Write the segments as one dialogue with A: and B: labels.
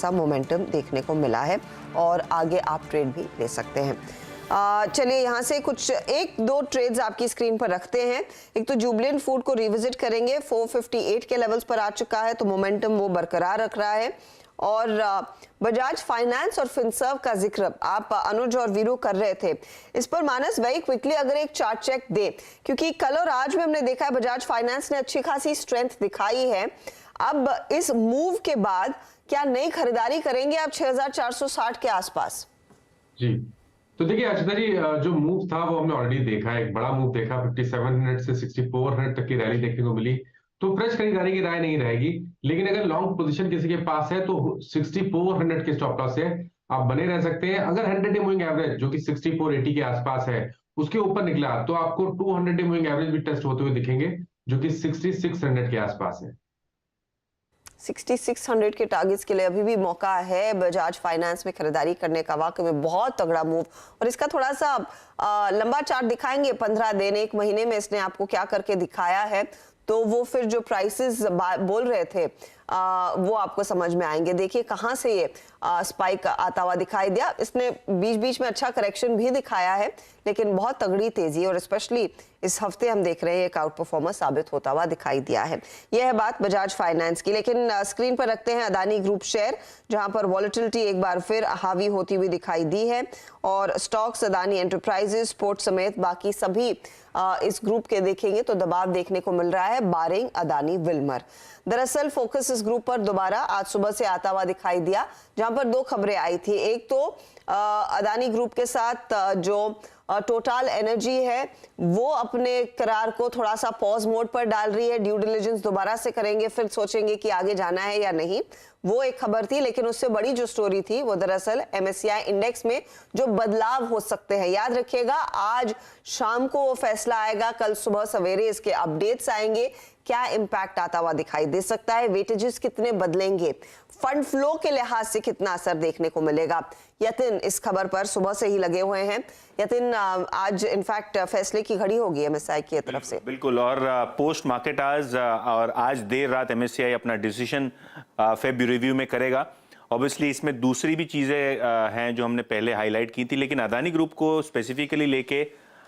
A: सा मोमेंटम देखने को मिला है और आगे आप ट्रेड भी ले सकते हैं। चलिए यहाँ से कुछ एक दो ट्रेड्स आपकी स्क्रीन पर रखते हैं। एक तो जुबिलेंट फूड को रिविजिट करेंगे, 458 के लेवल्स पर आ चुका है तो मोमेंटम वो बरकरार रख रहा है। और बजाज फाइनेंस और फिनसर्व का जिक्र आप अनुज और वीरू कर रहे थे, इस पर मानस भाई क्विकली अगर एक चार्ट चेक दे, क्योंकि कल और आज में हमने देखा है बजाज फाइनेंस ने अच्छी खासी स्ट्रेंथ दिखाई है। अब इस मूव के बाद क्या नई खरीदारी करेंगे आप 6460 के आसपास?
B: जी, तो देखिए अर्चना जी, जो मूव था वो हमने ऑलरेडी देखा है, एक बड़ा मूव देखा, 5700 से 6400 तक की रैली देखने को मिली। तो फ्रेश खरीदारी की राय नहीं रहेगी, लेकिन अगर लॉन्ग पोजीशन किसी के पास है तो 6400 के स्टॉप लॉस से आप बने रह सकते हैं। अगर 100 डे मूविंग एवरेज जो कि 6480 के आसपास है उसके ऊपर निकला तो आपको 200 डे मूविंग एवरेज भी टेस्ट होते हुए दिखेंगे जो कि 6600 के आसपास है।
A: 6600 के टारगेट्स के लिए अभी भी मौका है बजाज फाइनेंस में खरीदारी करने का। वाकई में बहुत तगड़ा मूव, और इसका थोड़ा सा लंबा चार्ट दिखाएंगे, 15 दिन 1 महीने में इसने आपको क्या करके दिखाया है, तो वो फिर जो प्राइसेस बोल रहे थे वो आपको समझ में आएंगे। देखिए कहां से ये स्पाइक आता हुआ दिखाई दिया। इसने बीच बीच में अच्छा करेक्शन भी दिखाया है, लेकिन बहुत तगड़ी तेजी, और स्पेशली इस हफ्ते हम देख रहे हैं एक आउट परफॉर्मेंस साबित होता हुआ दिखाई दिया है। यह है बात बजाज फाइनेंस की। लेकिन स्क्रीन पर रखते हैं अदानी ग्रुप शेयर, जहां पर वॉलेटिलिटी एक बार फिर हावी होती हुई दिखाई दी है, और स्टॉक्स अदानी एंटरप्राइजेस, पोर्ट समेत बाकी सभी इस ग्रुप के देखेंगे तो दबाव देखने को मिल रहा है, बारिंग अदानी विल्मर। दरअसल फोकस इस ग्रुप पर दोबारा आज सुबह से आता हुआ दिखाई दिया, जहां पर 2 खबरें आई थी। एक तो अदानी ग्रुप के साथ जो टोटल एनर्जी है वो अपने करार को थोड़ा सा पॉज मोड पर डाल रही है, ड्यू डिलिजेंस दोबारा से करेंगे, फिर सोचेंगे कि आगे जाना है या नहीं। वो एक खबर थी, लेकिन उससे बड़ी जो स्टोरी थी वो दरअसल MSCI इंडेक्स में जो बदलाव हो सकते हैं। याद रखिएगा आज शाम को वो फैसला आएगा, कल सुबह सवेरे इसके अपडेट्स आएंगे, क्या इंपैक्ट आता हुआ दिखाई दे सकता है, वेटेजेस कितने बदलेंगे, फंड फ्लो के लिहाज से कितना असर देखने को मिलेगा। यतिन इस खबर पर सुबह से ही लगे हुए हैं। यतिन, आज इनफैक्ट फैसले की घड़ी होगी MSCI की तरफ से।
C: बिल्कुल, और पोस्ट मार्केट आज और आज देर रात MSCI अपना डिसीजन फेब रिव्यू में करेगा। ऑब्वियसली इसमें दूसरी भी चीज़ें हैं जो हमने पहले हाईलाइट की थी, लेकिन अदानी ग्रुप को स्पेसिफिकली लेके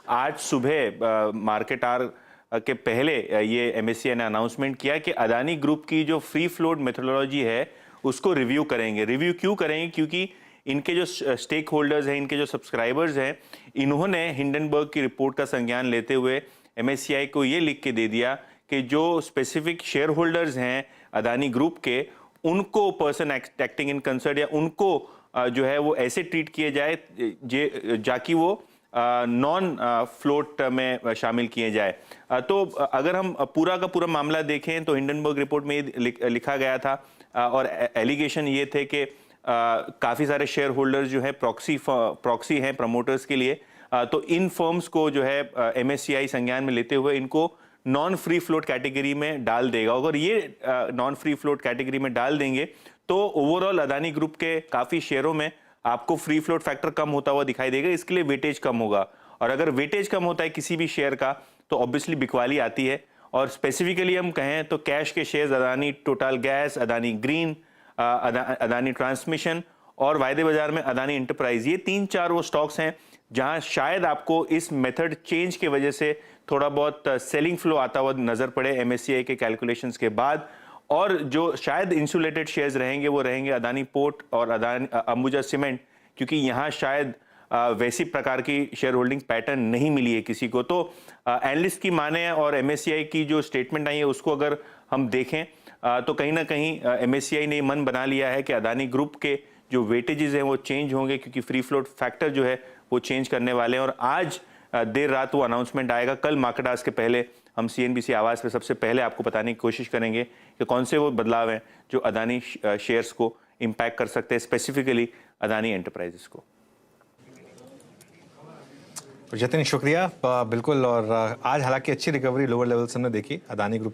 C: आज सुबह मार्केट आवर के पहले ये MSCI ने अनाउंसमेंट किया कि अदानी ग्रुप की जो फ्री फ्लोट मेथोडोलॉजी है उसको रिव्यू करेंगे। रिव्यू क्यों करेंगे? क्योंकि इनके जो स्टेक होल्डर्स हैं, इनके जो सब्सक्राइबर्स हैं, इन्होंने हिंडनबर्ग की रिपोर्ट का संज्ञान लेते हुए MSCI को ये लिख के दे दिया कि जो स्पेसिफिक शेयर होल्डर्स हैं अदानी ग्रुप के, उनको पर्सन एक्टिंग इन कंसर्न या उनको जो है वो ऐसे ट्रीट किए जाए जाकि वो नॉन फ्लोट में शामिल किए जाए। तो अगर हम पूरा का पूरा मामला देखें तो हिंडनबर्ग रिपोर्ट में लिखा गया था और एलिगेशन ये थे कि काफ़ी सारे शेयर होल्डर्स जो है प्रॉक्सी हैं प्रमोटर्स के लिए। तो इन फर्म्स को जो है MSCI संज्ञान में लेते हुए इनको नॉन फ्री फ्लोट कैटेगरी में डाल देगा। अगर ये नॉन फ्री फ्लोट कैटेगरी में डाल देंगे तो ओवरऑल अदानी ग्रुप के काफ़ी शेयरों में आपको फ्री फ्लोट फैक्टर कम होता हुआ दिखाई देगा, इसके लिए वेटेज कम होगा। और अगर वेटेज कम होता है किसी भी शेयर का तो ऑब्वियसली बिकवाली आती है। और स्पेसिफिकली हम कहें तो कैश के shares Adani total gas, Adani green, Adani transmission और वायदे बाजार में अदानी एंटरप्राइज, ये 3-4 वो स्टॉक्स हैं जहां शायद आपको इस मेथड चेंज की वजह से थोड़ा बहुत सेलिंग फ्लो आता हुआ नजर पड़े MSCI के कैलकुलेशंस के बाद। और जो शायद इंसुलेटेड शेयर्स रहेंगे वो रहेंगे अदानी पोर्ट और अदानी अंबुजा सीमेंट, क्योंकि यहाँ शायद वैसी प्रकार की शेयर होल्डिंग पैटर्न नहीं मिली है किसी को। तो एनालिस्ट की माने और MSCI की जो स्टेटमेंट आई है उसको अगर हम देखें तो कहीं ना कहीं MSCI ने मन बना लिया है कि अदानी ग्रुप के जो वेटेजेस हैं वो चेंज होंगे, क्योंकि फ्री फ्लोट फैक्टर जो है वो चेंज करने वाले हैं। और आज देर रात वो अनाउंसमेंट आएगा। कल मार्केट आवर्स के पहले हम CNBC आवाज़ पे सबसे पहले आपको बताने की कोशिश करेंगे कि कौन से वो बदलाव हैं जो अदानी शेयर्स को इम्पैक्ट कर सकते हैं, स्पेसिफिकली अदानी एंटरप्राइजेस को।
D: जतिन शुक्रिया, बिल्कुल। और आज हालांकि अच्छी रिकवरी लोअर लेवल से हमने देखी अदानी ग्रुप